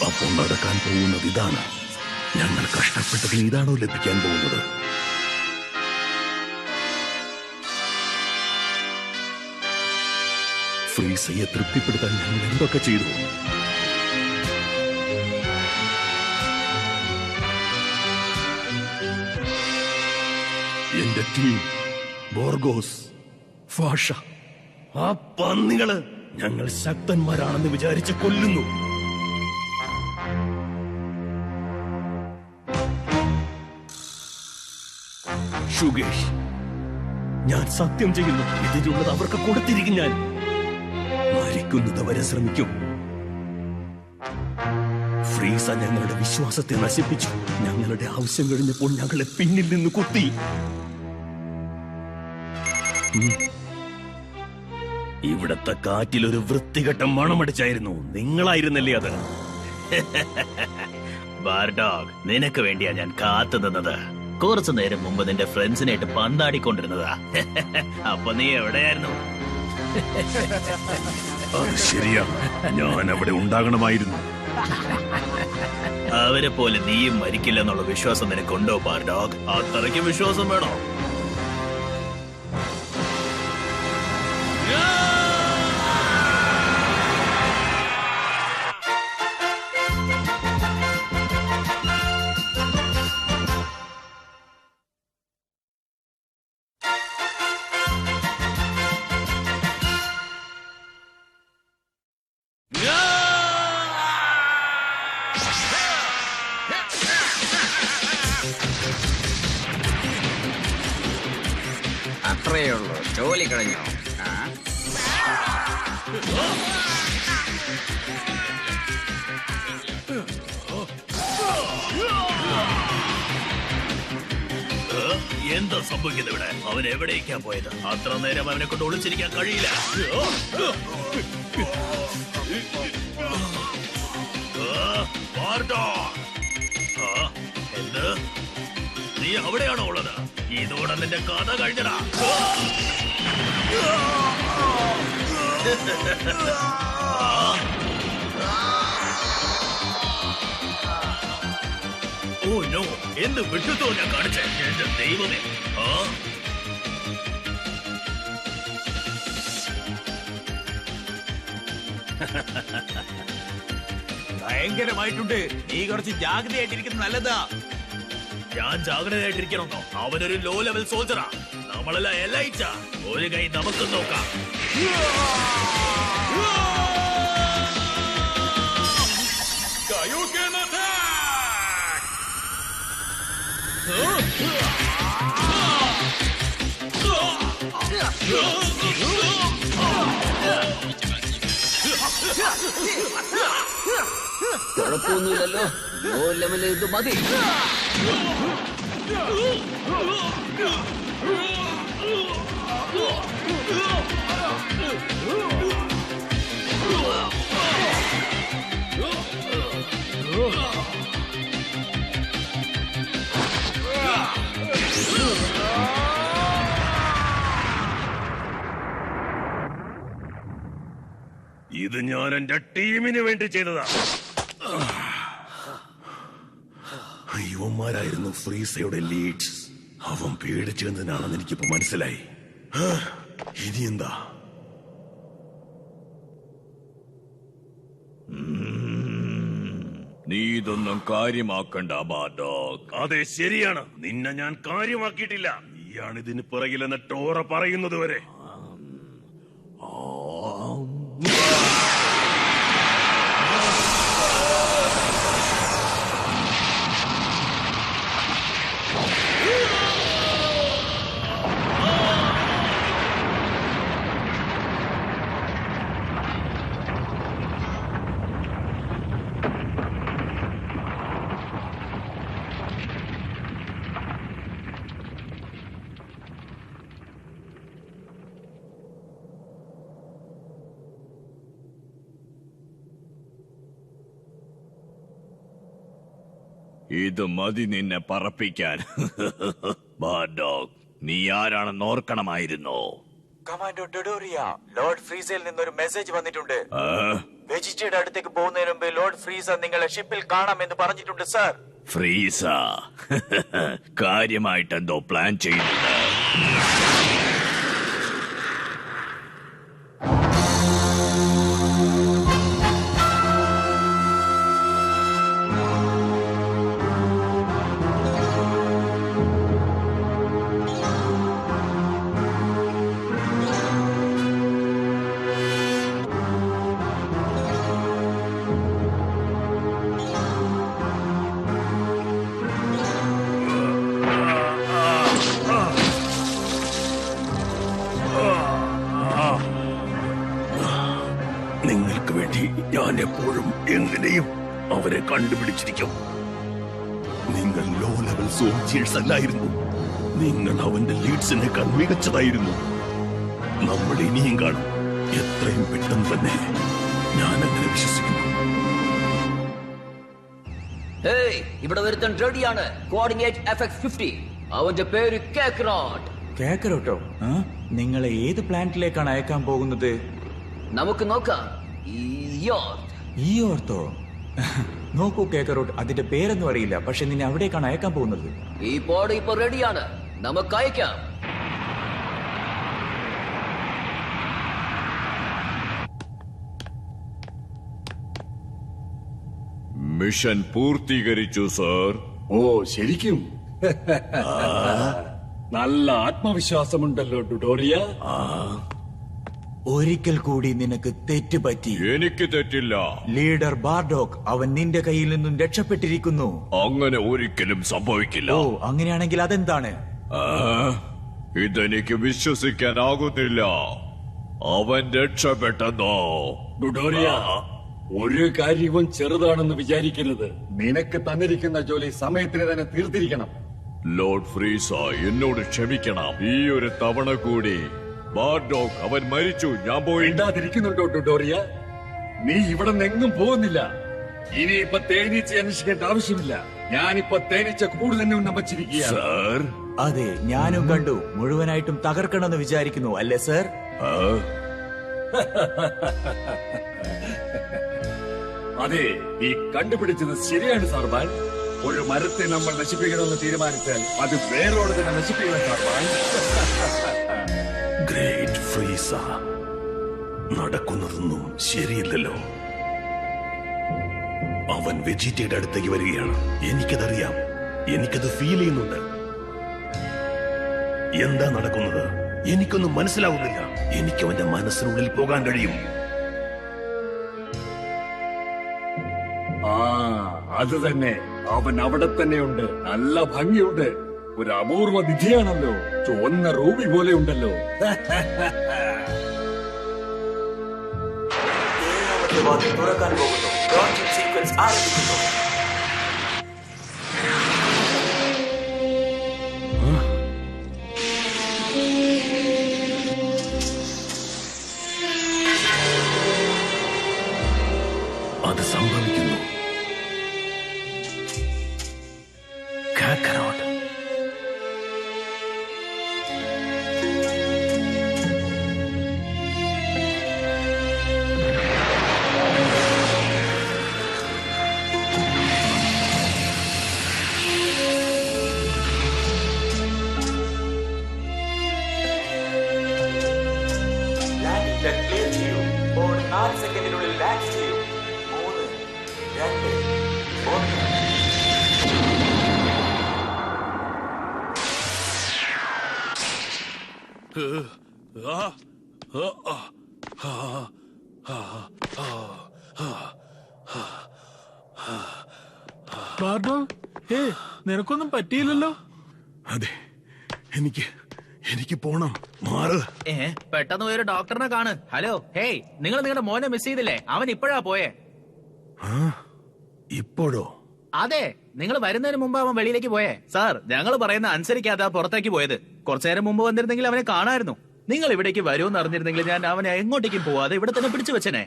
അപ്പോൾ നടക്കാൻ പോകുന്നത് ഇതാണ്. ഞങ്ങൾ കഷ്ടപ്പെട്ടതിന് ഇതാണോ ലഭിക്കാൻ പോകുന്നത്? ഫ്രീസയെ തൃപ്തിപ്പെടുത്താൻ ഞങ്ങൾ എന്തൊക്കെ ചെയ്തു? എന്റെ ടീം, ബോർഗോസ്, ഫാഷ, ആ പന്നികള് ഞങ്ങൾ ശക്തന്മാരാണെന്ന് വിചാരിച്ച് കൊല്ലുന്നു. ഷുഗേഷ്, ഞാൻ സത്യം ചെയ്യുന്നു, ഇതിലുള്ളത് അവർക്ക് കൊടുത്തിരിക്കും. ഞാൻ മരിക്കുന്നത് വരെ ശ്രമിക്കും. ഫ്രീസ ഞങ്ങളുടെ വിശ്വാസത്തെ നശിപ്പിച്ചു. ഞങ്ങളുടെ ആവശ്യം കഴിഞ്ഞപ്പോൾ ഞങ്ങളെ പിന്നിൽ നിന്ന് കുത്തി. ഇവിടത്തെ കാറ്റിലൊരു വൃത്തികെട്ട മണമടിച്ചായിരുന്നു. നിങ്ങളായിരുന്നല്ലേ അത്? ബാർഡോഗ്, നിനക്ക് വേണ്ടിയാ ഞാൻ കാത്തു നിന്നത്. കുറച്ചു നേരം മുമ്പ് നിന്റെ ഫ്രണ്ട്സിനായിട്ട് പന്താടിക്കൊണ്ടിരുന്നതാ. അപ്പൊ നീ എവിടെയായിരുന്നു? അത് ശരിയാണ്, ഞാൻ അവിടെ ഉണ്ടാകണമായിരുന്നു. അവരെ പോലെ നീയും മരിക്കില്ലെന്നുള്ള വിശ്വാസം നിനക്കുണ്ടോ ബാർഡോഗ്? അത്രയ്ക്ക് വിശ്വാസം വേണോ? അത്രയേ ഉള്ളൂ, ജോലി കഴിഞ്ഞോ? എന്താ സംഭവിക്കുന്നത് ഇവിടെ? അവൻ എവിടേക്കാ പോയത്? അത്ര നേരം അവനെ കൊണ്ട് ഒളിച്ചിരിക്കാൻ കഴിയില്ല. എന്ത്? നീ അവിടെയാണോ ഉള്ളത്? ഇതോടെ നിന്റെ കഥ കഴിഞ്ഞടാ. ഓ നോ, എന്ത് വിട്ടുത്തോ ഞാൻ കാണിച്ചേ? എന്റെ ദൈവമേ! ഭയങ്കരമായിട്ടുണ്ട്. നീ കുറച്ച് ജാഗ്രതയായിട്ടിരിക്കുന്നത് നല്ലതാ. ഞാൻ ജാഗ്രതയായിട്ടിരിക്കണമെന്നോ? അവനൊരു ലോ ലെവൽ സോൾജറാ. നമ്മളെല്ലാം എലൈറ്റ. ഒരു കൈ നമുക്ക് നോക്കാം. കുഴപ്പമൊന്നുമില്ലല്ലോ, ലോ ലെവൽ ഇത് മതി. ഇത് ഞാൻ എന്റെ ടീമിന് വേണ്ടി ചെയ്തതാ. ഇവന്മാരായിരുന്നു ഫ്രീസയുടെ ലീഡ്സ്. അവൻ പേടിച്ചെന്നതിനാണെന്ന് എനിക്കിപ്പോ മനസ്സിലായി. ഇനി എന്താ? നീ ഇതൊന്നും കാര്യമാക്കണ്ട ബാർഡോഗ്. അതെ, ശരിയാണ്. നിന്നെ ഞാൻ കാര്യമാക്കിയിട്ടില്ല. നീയാണ് ഇതിന് പിറകിലെന്ന് ടോറ പറയുന്നത് വരെ. ഇത് മതി നിന്നെ പറപ്പിക്കാൻ. ബാർഡോഗ്, നീ ആരാണെന്ന് ഓർക്കണമായിരുന്നു. കമാൻഡോ ഡൊഡോറിയ, ലോർഡ് ഫ്രീസയിൽ നിന്നൊരു മെസ്സേജ് വന്നിട്ടുണ്ട്. വെജിറ്റയുടെ അടുത്തേക്ക് പോകുന്നതിന് മുമ്പ് ലോർഡ് ഫ്രീസ നിങ്ങളെ ഷിപ്പിൽ കാണാമെന്ന് പറഞ്ഞിട്ടുണ്ട് സർ. ഫ്രീസ കാര്യമായിട്ടെന്തോ പ്ലാൻ ചെയ്യുന്നുണ്ട്. നിങ്ങൾക്ക് വേണ്ടി ഞാൻ എപ്പോഴും എങ്ങനെയും അവരെ കണ്ടുപിടിച്ചിരിക്കും. നിങ്ങൾ ലോ ലെവൽ സോൾജിയേഴ്സ് അല്ലായിരുന്നു. നിങ്ങൾ അവന്റെ ലീഡ്സിനേക്കാൾ മികച്ചതായിരുന്നു. നമ്മൾ ഇനിയും കാണും. എത്രയും പെട്ടെന്ന് തന്നെ ഞാൻ അങ്ങനെ വിശ്വസിക്കുന്നു. ഇവിടെ ഒരുത്തൻ റെഡിയാണ്. Coordinate FX50. അവന്റെ പേര് കാക്കറോട്ട്. കാക്കറോട്ടോ? നിങ്ങളെ ഏത് പ്ലാനറ്റിലേക്കാണ് അയക്കാൻ പോകുന്നത്? നമുക്ക് നോക്കാം. ഈ ഓർത്തോ? നോക്കൂ കാക്കറോട്ട്, അതിന്റെ പേരൊന്നും അറിയില്ല, പക്ഷെ നിന്നെ അവിടേക്കാണ് അയക്കാൻ പോകുന്നത്. ഈ പോഡ് ഇപ്പൊ റെഡിയാണ്. നമുക്ക് അയക്കാം. മിഷൻ പൂർത്തീകരിച്ചു സർ. ഓ ശരിക്കും? നല്ല ആത്മവിശ്വാസമുണ്ടല്ലോ ഡൊഡോറിയ. ഒരിക്കൽ കൂടി നിനക്ക് തെറ്റ് പറ്റി. എനിക്ക് തെറ്റില്ല. ലീഡർ ബാർഡോഗ്, അവൻ നിന്റെ കയ്യിൽ നിന്നും രക്ഷപ്പെട്ടിരിക്കുന്നു. അങ്ങനെ ഒരിക്കലും സംഭവിക്കില്ല. ഓ, അങ്ങനെയാണെങ്കിൽ അതെന്താണ്? ഇതെനിക്ക് വിശ്വസിക്കാനാകുന്നില്ല. അവൻ രക്ഷപ്പെട്ടെന്നോ? ഡൊഡോറിയ, ഒരു കാര്യവും ചെറുതാണെന്ന് വിചാരിക്കരുത്. നിനക്ക് തന്നിരിക്കുന്ന ജോലി സമയത്തിന് തന്നെ തീർത്തിരിക്കണം. ലോർഡ് ഫ്രീസ, എന്നോട് ക്ഷമിക്കണം. ഈ ഒരു തവണ കൂടി. ബാർഡോഗ്, അവൻ മരിച്ചു. ഞാൻ പോയി. ഇണ്ടാതിരിക്കുന്നുണ്ടോ ഡൊഡോറിയ? നീ ഇവിടെ നിന്നെങ്ങും പോകുന്നില്ല. ഇനിയിപ്പൊ തേനീച്ച അന്വേഷിക്കേണ്ട ആവശ്യമില്ല. ഞാനിപ്പോ തേനീച്ച കൂട് തന്നെ ഉന്നം വച്ചിരിക്കുകയാണ്. സർ? അതെ, ഞാനും കണ്ടു. മുഴുവനായിട്ടും തകർക്കണമെന്ന് വിചാരിക്കുന്നു, അല്ലേ സർ? അതെ, നീ കണ്ടുപിടിച്ചത് ശരിയാണ് സാർമാൻ. ഒരു മരത്തെ നമ്മൾ നശിപ്പിക്കണമെന്ന് തീരുമാനിച്ചാൽ അത് വേരോടെ തന്നെ നശിപ്പിക്കണം സാർമാൻ. ഗ്രേറ്റ് ഫ്രീസ, നടക്കുന്നതൊന്നും ശരിയില്ലല്ലോ. അവൻ വെജിറ്റയുടെ അടുത്തേക്ക് വരികയാണ്. എനിക്കതറിയാം. എനിക്കത് ഫീൽ ചെയ്യുന്നുണ്ട്. എന്താ നടക്കുന്നത്? എനിക്കൊന്നും മനസ്സിലാവുന്നില്ല. എനിക്ക് അവന്റെ മനസ്സിനുള്ളിൽ പോകാൻ കഴിയും. അത് തന്നെ. അവൻ അവിടെ തന്നെയുണ്ട്. നല്ല ഭംഗിയുണ്ട്. ഒരു അപൂർവ നിധിയാണല്ലോ. ചുവന്ന റൂബി പോലെ ഉണ്ടല്ലോ. തുറക്കാൻ പോകുന്നു. ലോഞ്ചിങ് സീക്വൻസ് ആരംഭിക്കുന്നു. അത് സംഭവിക്കുന്നു. കാക്കറോട്ട്, ക്ലിയർ ചെയ്യൂ. ഫോൺ 4 സെക്കൻഡിനുള്ളിൽ ലാൻഡ് ചെയ്യൂ. 3, 2, 1. നിനക്കൊന്നും പറ്റിയില്ലല്ലോ. അതെ, എനിക്ക് പോണം. മാറ്. പെട്ടെന്ന് പോയൊരു ഡോക്ടറിനെ കാണ്. ഹലോ, ഹേയ്, നിങ്ങൾ നിങ്ങളുടെ മോനെ മിസ് ചെയ്തില്ലേ? അവൻ ഇപ്പോഴാ പോയേ. ഇപ്പോഴോ? അതെ, നിങ്ങൾ വരുന്നതിന് മുമ്പ് അവൻ വെളിയിലേക്ക് പോയേ. സാർ, ഞങ്ങൾ പറയുന്ന അനുസരിക്കാതെ പുറത്തേക്ക് പോയത്. കുറച്ചു നേരം മുമ്പ് വന്നിരുന്നെങ്കിൽ അവനെ കാണായിരുന്നു. നിങ്ങൾ ഇവിടേക്ക് വരുമെന്ന് അറിഞ്ഞിരുന്നെങ്കിൽ ഞാൻ അവനെ എങ്ങോട്ടേക്കും പോവാതെ ഇവിടെ തന്നെ പിടിച്ചു വെച്ചനെ.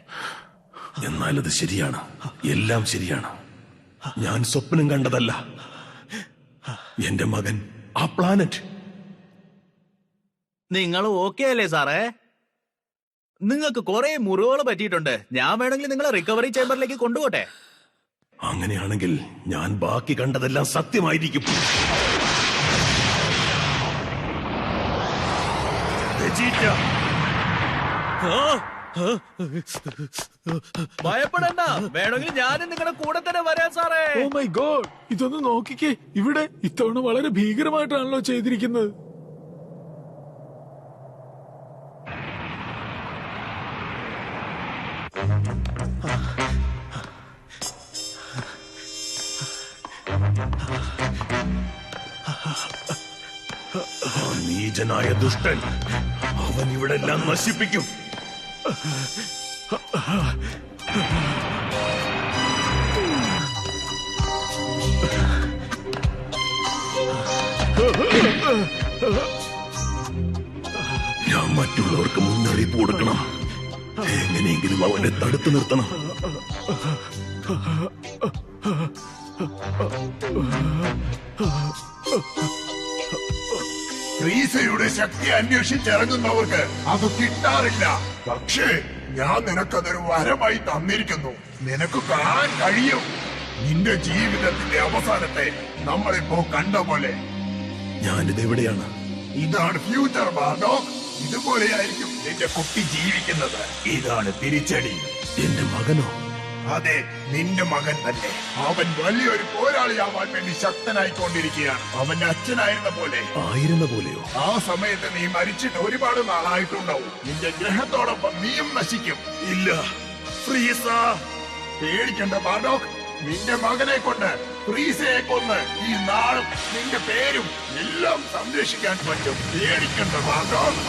എന്നാലത് ശരിയാണ്, എല്ലാം ശരിയാണ്. ഞാൻ സ്വപ്നം കണ്ടതല്ല. എന്റെ മകൻ ആ പ്ലാനറ്റ്. നിങ്ങൾ ഓക്കെ അല്ലേ സാറേ? നിങ്ങൾക്ക് കുറെ മുറിവുകൾ പറ്റിയിട്ടുണ്ട്. ഞാൻ വേണമെങ്കിൽ നിങ്ങളെ റിക്കവറി ചേംബറിലേക്ക് കൊണ്ടുപോട്ടെ. അങ്ങനെയാണെങ്കിൽ ഞാൻ ബാക്കി കണ്ടതെല്ലാം സത്യമായിരിക്കും. ഭയപ്പെടണ്ട, വേണമെങ്കിൽ ഞാനും നിങ്ങളുടെ കൂടെ തന്നെ വരാം സാറേ. ഓ മൈ ഗോഡ്, ഇതൊന്ന് നോക്കിക്കേ. ഇവിടെ ഇത്തവണ വളരെ ഭീകരമായിട്ടാണല്ലോ ചെയ്തിരിക്കുന്നത്. നീചനായ ദുഷ്ടൻ, അവൻ ഇവിടെ എല്ലാം നശിപ്പിക്കും. ഞാൻ മറ്റുള്ളവർക്ക് മുന്നറിയിപ്പ് കൊടുക്കണം. എങ്ങനെയെങ്കിലും അവനെ തടുത്തു നിർത്തണം. ഫ്രീസയുടെ ശക്തി അന്വേഷിച്ചിറങ്ങുന്നവർക്ക് അത് കിട്ടാറില്ല. പക്ഷേ ഞാൻ നിനക്കതൊരു വരമായി തന്നിരിക്കുന്നു. നിനക്ക് കാണാൻ കഴിയും. നിന്റെ ജീവിതത്തിന്റെ അവസാനത്തെ നമ്മളിപ്പോ കണ്ട പോലെ. ഞാനിത് എവിടെയാണ്? ഇതാണ് ഫ്യൂച്ചർ ബാർഡോഗ്. ഇതുപോലെയായിരിക്കും നിന്റെ കുട്ടി ജീവിക്കുന്നത്. ഇതാണ് തിരിച്ചടി. എന്റെ മകനോ? അതെ, നിന്റെ മകൻ തന്നെ. അവൻ വലിയൊരു പോരാളിയാവാൻ വേണ്ടി ശക്തനായിക്കൊണ്ടിരിക്കുകയാണ്. അവന്റെ അച്ഛനായിരുന്ന പോലെ. ആയിരുന്ന പോലെയോ? ആ സമയത്ത് നീ മരിച്ചിട്ട് ഒരുപാട് നാളായിട്ടുണ്ടാവും. നിന്റെ ഗ്രഹത്തോടൊപ്പം നീയും നശിക്കും. ഇല്ല ഫ്രീസ, പേടിക്കണ്ട ബാർഡോഗ്. നിന്റെ മകനെ കൊണ്ട് ഫ്രീസയെ കൊന്ന് ഈ നാളും നിന്റെ പേരും എല്ലാം സംരക്ഷിക്കാൻ പറ്റും. പേടിക്കണ്ട ബാർഡോഗ്.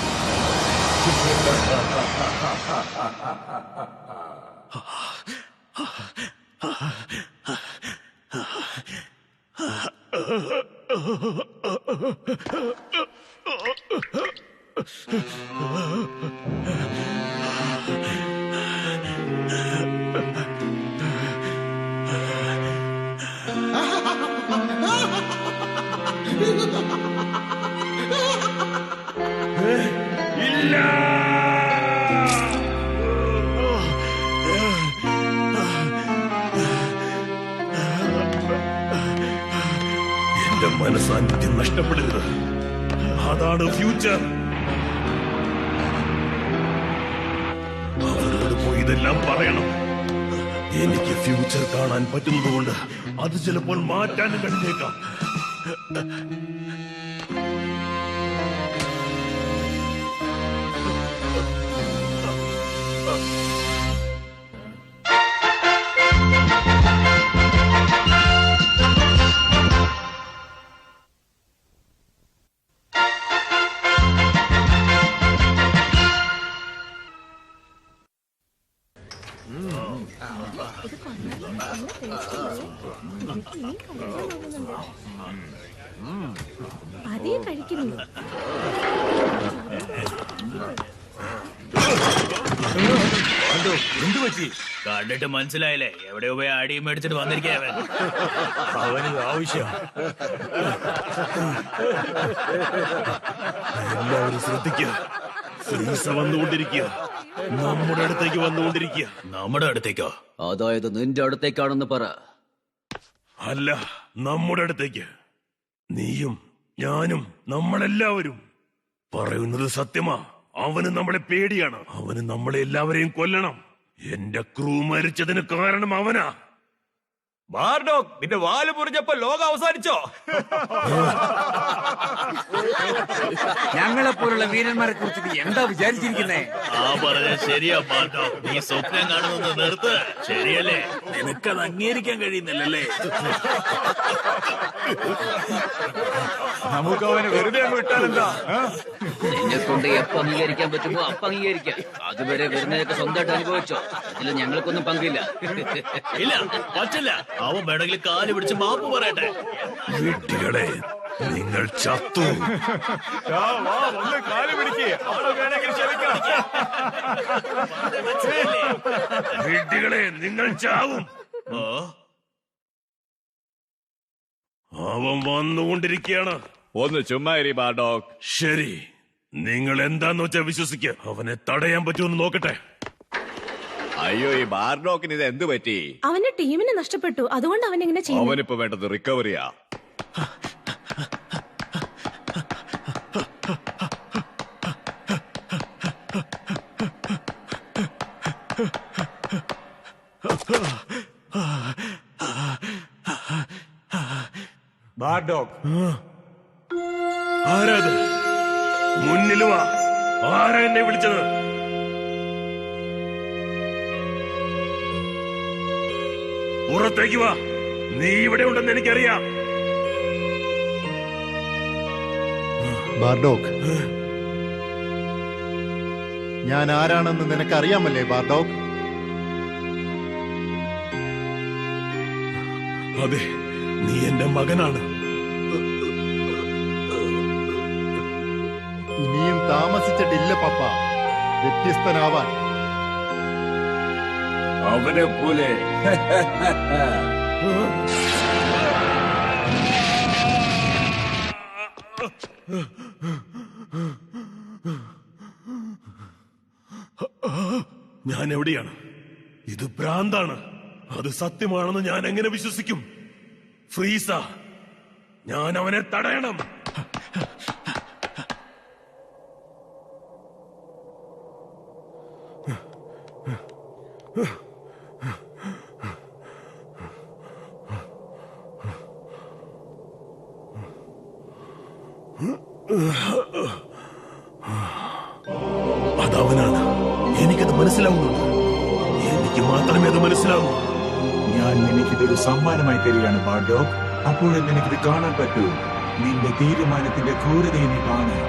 എന്റെ മനസാന്നിധ്യം നഷ്ടപ്പെടരുത്. അതാണ് ഫ്യൂച്ചർ. അവരോട് പോയി ഇതെല്ലാം പറയണം. എനിക്ക് ഫ്യൂച്ചർ കാണാൻ പറ്റുന്നതുകൊണ്ട് അത് ചിലപ്പോൾ മാറ്റാനും കഴിഞ്ഞേക്കാം. അതേ കഴിക്കുന്നു. എന്തു പറ്റി? കണ്ടിട്ട് മനസ്സിലായില്ലേ? എവിടെയോ പോയി അടിയും മേടിച്ചിട്ട് വന്നിരിക്കവൻ. അവന് ആവശ്യം. എല്ലാവരും ശ്രദ്ധിക്കുക. ഫ്രീസ വന്നുകൊണ്ടിരിക്കുക. നമ്മുടെ അടുത്തേക്ക് വന്നുകൊണ്ടിരിക്കുക. നമ്മുടെ അടുത്തേക്കോ? അതായത് നിന്റെ അടുത്തേക്കാണെന്ന് പറ. അല്ല, നമ്മുടെ അടുത്തേക്ക്. നീയും ഞാനും നമ്മളെല്ലാവരും പറയുന്നത് സത്യമാ. അവന് നമ്മളെ പേടിയാണ്. അവന് നമ്മളെ എല്ലാവരെയും കൊല്ലണം. എന്റെ ക്രൂ മരിച്ചതിന് കാരണം അവനാ. ബാർഡോഗ്, നിന്റെ വാല് മുറിഞ്ഞപ്പോ ലോകം അവസാനിച്ചോ? ഞങ്ങളെ പോലുള്ള വീരന്മാരെ കുറിച്ച് നീ എന്താ വിചാരിച്ചിരിക്കുന്നേ? പറഞ്ഞ ശരിയാ ബാർഡോഗ്, നീ സ്വപ്നം കാണുന്നത് നിർത്ത്. ശരിയല്ലേ? നിനക്കത് അംഗീകരിക്കാൻ കഴിയുന്നില്ലല്ലേ? നമുക്ക് അവനെ വെറുതെ അങ്ങ് വിട്ടാലെന്താ? എന്നെ കൊണ്ട് എപ്പോ അംഗീകരിക്കാൻ പറ്റുമോ അപ്പൊ അംഗീകരിക്കാം. അതുവരെ വരുന്നതൊക്കെ സ്വന്തമായിട്ട് അനുഭവിച്ചോ. അതിൽ ഞങ്ങൾക്കൊന്നും പങ്കില്ല. ഇല്ല, പറ്റില്ല. അവൻ വേണമെങ്കിൽ കാല് പിടിച്ച് മാപ്പ് പറയട്ടെ. വീട്ടുകളെ, നിങ്ങൾ ചത്തു. വീട്ടുകളെ, നിങ്ങൾ ചാവും. അവൻ വന്നുകൊണ്ടിരിക്കുകയാണ്. ഒന്ന് ചുമ്മാ ഇരി ബാർഡോഗ്. ശരി, നിങ്ങൾ എന്താന്ന് വെച്ചാ വിശ്വസിക്ക. അവനെ തടയാൻ പറ്റുമെന്ന് നോക്കട്ടെ. അയ്യോ, ഈ ബാർഡോക്കിന് ഇത് എന്ത് പറ്റി? അവന്റെ ടീമിനെ നഷ്ടപ്പെട്ടു, അതുകൊണ്ട് അവൻ ഇങ്ങനെ ചെയ്യുന്നു. അവനിപ്പോ വേണ്ടത് റിക്കവറിയാ. ബാർഡോഗ്, ആരാത്? മുന്നിൽ വാ. ആരാ എന്നെ വിളിച്ചത്? പുറത്തേക്ക് വാ. നീ ഇവിടെ ഉണ്ടെന്ന് എനിക്കറിയാം. ബാർഡോഗ്, ഞാൻ ആരാണെന്ന് നിനക്കറിയാമല്ലേ ബാർഡോഗ്? അതെ, നീ എന്റെ മകനാണ്. ഇനിയും താമസിച്ചിട്ടില്ല പപ്പ വ്യത്യസ്തനാവാൻ. അവനെ പോലെ ഞാൻ എവിടെയാണ്? ഇത് ഭ്രാന്താണ്. അത് സത്യമാണെന്ന് ഞാൻ എങ്ങനെ വിശ്വസിക്കും? ഫ്രീസ, ഞാൻ അവനെ തടയണം. അതവനാണ്. എനിക്കത് മനസ്സിലാവുന്നുണ്ട്. എനിക്ക് മാത്രമേ അത് മനസ്സിലാവൂ. ഞാൻ നിനക്കിതൊരു സമ്മാനമായി തരികയാണ് ബാർഡോഗ്. അപ്പോഴും നിനക്കിത് കാണാൻ പറ്റൂ. നിന്റെ തീരുമാനത്തിന്റെ ക്രൂരതയെ നീ കാണും.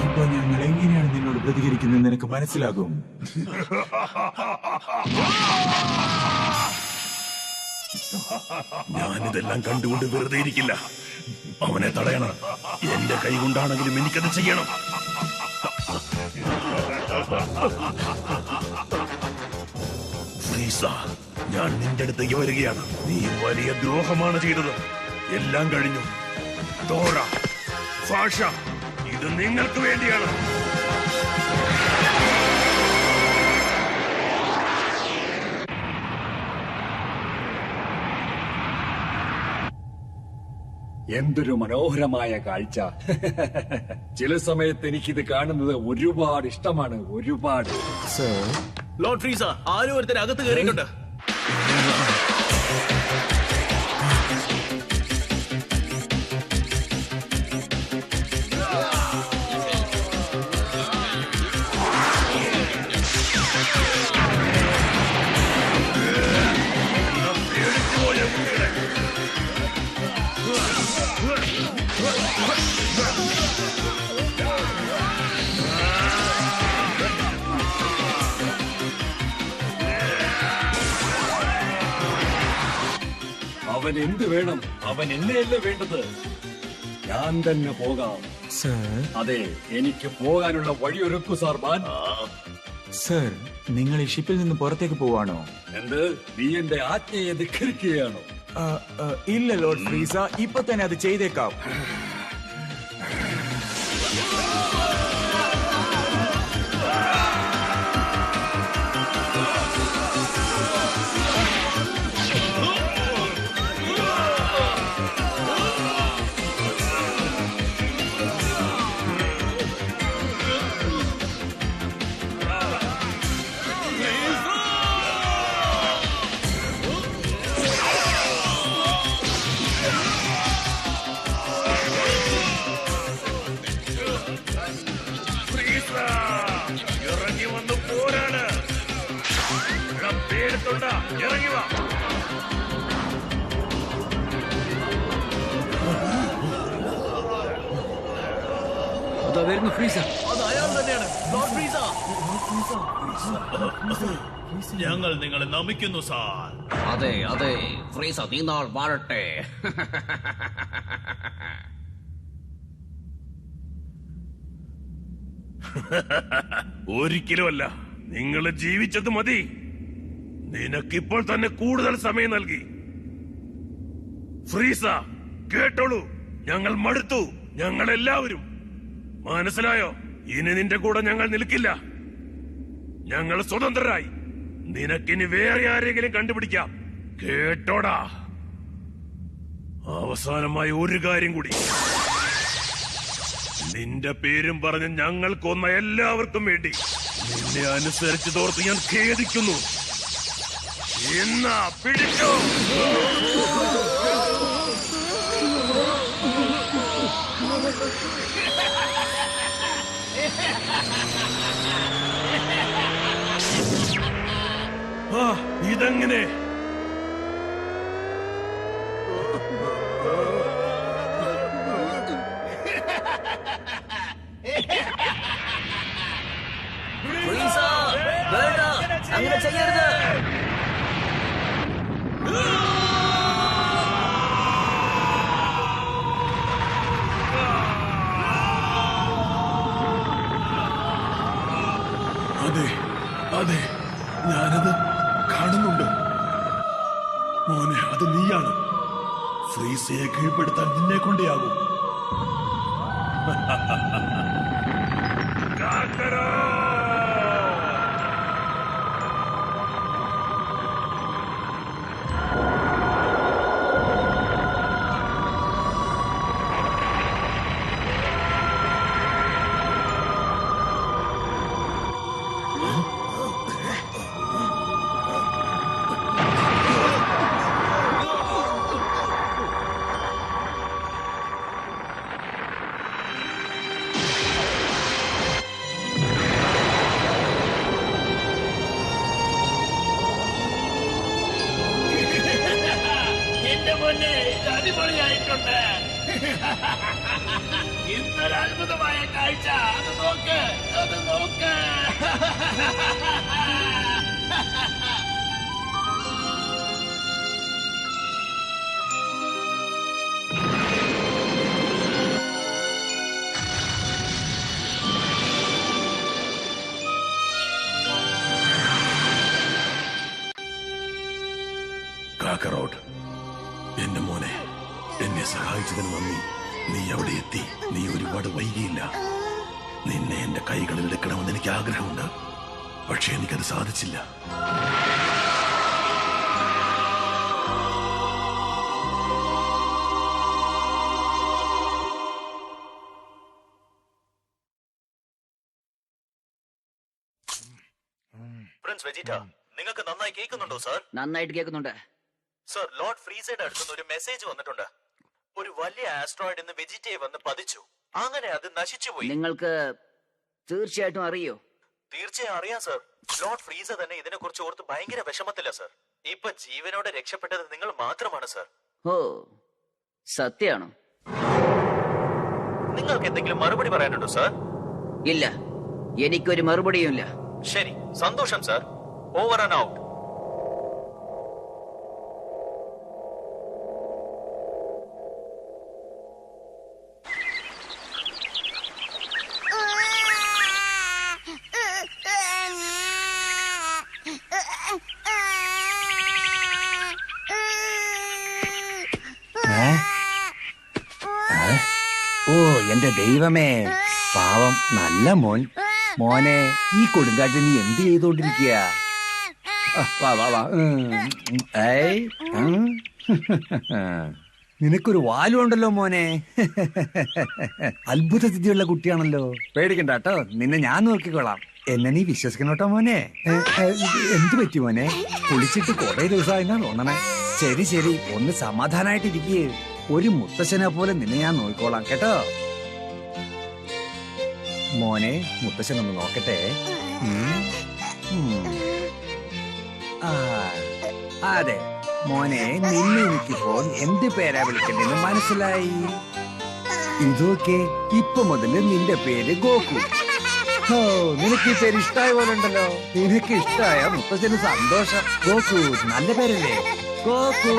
ഇപ്പൊ ഞങ്ങൾ എങ്ങനെയാണ് നിന്നോട് പ്രതികരിക്കുന്നത് നിനക്ക് മനസ്സിലാകും. ഞാനിതെല്ലാം കണ്ടുകൊണ്ട് വെറുതെ ഇരിക്കില്ല. അവനെ തടയണം. എന്റെ കൈ കൊണ്ടാണെങ്കിലും എനിക്കത് ചെയ്യണം. ഫ്രീസ, ഞാൻ നിന്റെ അടുത്തേക്ക് വരികയാണ്. നീ വലിയ ദ്രോഹമാണ് ചെയ്തത്. എല്ലാം കഴിഞ്ഞു. തോറ, ഫാഷ, ഇത് നിങ്ങൾക്ക് വേണ്ടിയാണ്. എന്തൊരു മനോഹരമായ കാഴ്ച. ചില സമയത്ത് എനിക്കിത് കാണുന്നത് ഒരുപാട് ഇഷ്ടമാണ്. ഒരുപാട്. ലോർഡ് ഫ്രീസ, ആരും ഒരുത്തൻ അകത്ത് കയറിയിട്ടുണ്ട്. അവൻ എന്ത് വേണം? അവൻ എന്നെയല്ലേ വേണ്ടത്? ഞാൻ തന്നെ പോകാം. അതെ, എനിക്ക് പോകാനുള്ള വഴിയൊരുക്കു സാർമാൻ. സർ, നിങ്ങൾ ഈ ഷിപ്പിൽ നിന്ന് പുറത്തേക്ക് പോവാണോ? എന്ത്? നീ എന്റെ ആജ്ഞയെ ധിക്കരിക്കുകയാണോ? ഇല്ല ലോർഡ് ഫ്രീസ, ഇപ്പൊ തന്നെ അത് ചെയ്തേക്കാം. തൊണ്ട ഇറങ്ങി വാ. അതാ വരുന്നു ഫ്രീസ. അത് അയാൾ തന്നെയാണ്, ലോർഡ് ഫ്രീസ. ഞങ്ങൾ നിങ്ങളെ നമിക്കുന്നു സാർ. അതെ അതെ, ഫ്രീസ നീ നാൾ വാഴട്ടെ. ഒരിക്കലുമല്ല. നിങ്ങൾ ജീവിച്ചത് മതി. നിനക്കിപ്പോൾ തന്നെ കൂടുതൽ സമയം നൽകി. ഫ്രീസ കേട്ടോളൂ, ഞങ്ങൾ മടുത്തു, ഞങ്ങൾ എല്ലാവരും. മനസ്സിലായോ? ഇനി നിന്റെ കൂടെ ഞങ്ങൾ നിൽക്കില്ല. ഞങ്ങൾ സ്വതന്ത്രരായി. നിനക്കിനി വേറെ ആരെങ്കിലും കണ്ടുപിടിക്കാം. കേട്ടോടാ. അവസാനമായി ഒരു കാര്യം കൂടി. നിന്റെ പേരും പറഞ്ഞ് ഞങ്ങൾ കൊന്ന എല്ലാവർക്കും വേണ്ടി നിന്നെ അനുസരിച്ച് തോർത്ത് ഞാൻ ഖേദിക്കുന്നു. എന്നാ പിടിച്ചോ. ഇതെങ്ങനെ? അങ്ങനെ ചെയ്യരുത്. അതെ അതെ, ഞാനത് കാണുന്നുണ്ട്. മോനെ, അത് നീയാണ്. ഫ്രീസയെ കീഴ്പ്പെടുത്താൻ നിന്നെ കൊണ്ടേയാകും. അടിപൊളിയായിട്ടുണ്ട്. ഇന്നൊരു അത്ഭുതമായ കാഴ്ച. അത് നോക്ക്, അത് നോക്ക്. കാക്കറോഡ്, എന്റെ മോനെ, എന്നെ സഹായിച്ചതിന് നന്ദി. നീ അവിടെ എത്തി. നീ ഒരുപാട് വൈകിയില്ല. നിന്നെ എന്റെ കൈകളിൽ എടുക്കണമെന്ന് എനിക്ക് ആഗ്രഹമുണ്ട്. പക്ഷെ എനിക്കത് സാധിച്ചില്ല. പ്രിൻസ് വെജിറ്റ, നിങ്ങൾക്ക് നന്നായി കേൾക്കുന്നുണ്ടോ സാർ? നന്നായിട്ട് കേൾക്കുന്നുണ്ട് സർ. ലോർഡ് ഫ്രീസയുടെ അടുത്തുനിന്ന് ഒരു മെസ്സേജ് വന്നിട്ടുണ്ട്. ഒരു വലിയ ആസ്ട്രോയിഡ് ഇന്ന് വെജിറ്റയെ വന്ന് പതിച്ചു. അങ്ങനെ അത് നശിച്ചുപോയി. നിങ്ങൾക്ക് തീർച്ചയായിട്ടും അറിയോ? തീർച്ചയായും അറിയാം സർ. ലോർഡ് ഫ്രീസ തന്നെ ഇതിനെ കുറിച്ച് ഓർത്ത് ഭയങ്കര വിഷമത്തില്ല സർ. ഇപ്പൊ ജീവനോടെ രക്ഷപ്പെട്ടത് നിങ്ങൾ മാത്രമാണ് സർ. ഓ, സത്യാണോ? നിങ്ങൾക്ക് എന്തെങ്കിലും മറുപടി പറയാനുണ്ടോ സർ? ഇല്ല, എനിക്കൊരു മറുപടിയും ഇല്ല. ശരി, സന്തോഷം സർ. Over and out. ഓ എന്റെ ദൈവമേ, പാവം നല്ല മോൻ. മോനെ, ഈ കൊടുങ്കാറ്റ് നീ എന്ത് ചെയ്തോണ്ടിരിക്കുക? വാ വാ വാ. നിനക്കൊരു വാലുണ്ടല്ലോ മോനെ. അത്ഭുത സ്ഥിതിയുള്ള കുട്ടിയാണല്ലോ. പേടിക്കണ്ട കേട്ടോ, നിന്നെ ഞാൻ നോക്കിക്കോളാം. എന്നെ നീ വിശ്വസിക്കണോട്ടോ മോനെ. എന്തു പറ്റി മോനെ? കുളിച്ചിട്ട് കുറെ ദിവസമായിന്നാ തോന്നണേ. ശരി ശരി, ഒന്ന് സമാധാനായിട്ടിരിക്കേ. ഒരു മുത്തശ്ശനെ പോലെ നിന്നെ ഞാൻ നോക്കിക്കോളാം കേട്ടോ. മോനെ, മുത്തശ്ശനൊന്ന് നോക്കട്ടെ. ആ അതെ മോനെ, നിന്നെ എനിക്കിപ്പോൾ എന്ത് പേരാ വിളിക്കണ്ടെന്ന് മനസ്സിലായി. ഇതൊക്കെ ഇപ്പൊ മുതല് നിന്റെ പേര് ഗോകു. ഓ, നിനക്ക് ഈ പേര് ഇഷ്ടമായ പോലെ ഉണ്ടല്ലോ. നിനക്ക് ഇഷ്ടമായ മുത്തച്ഛന് സന്തോഷം. ഗോകു നല്ല പേരല്ലേ? ഗോകു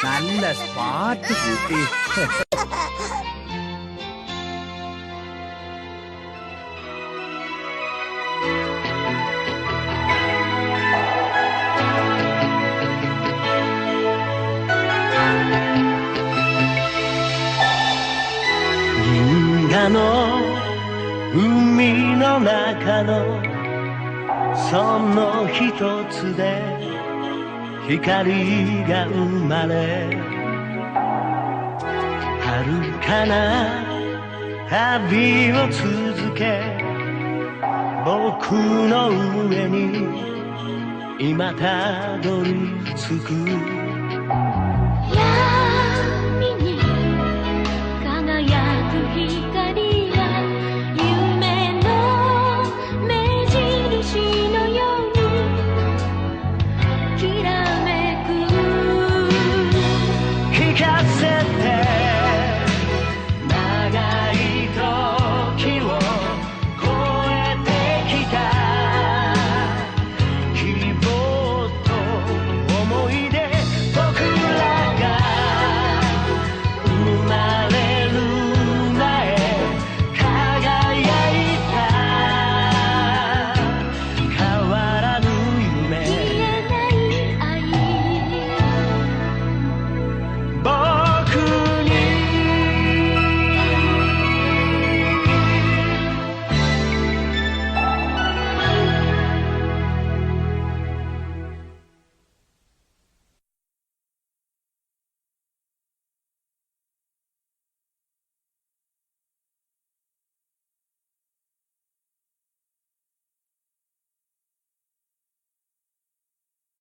നല്ല സ്മാർട്ട് കൂട്ടി.銀河の海の中のその一つで光が生まれ、遥かな旅を続け、僕の上に今たどり着く。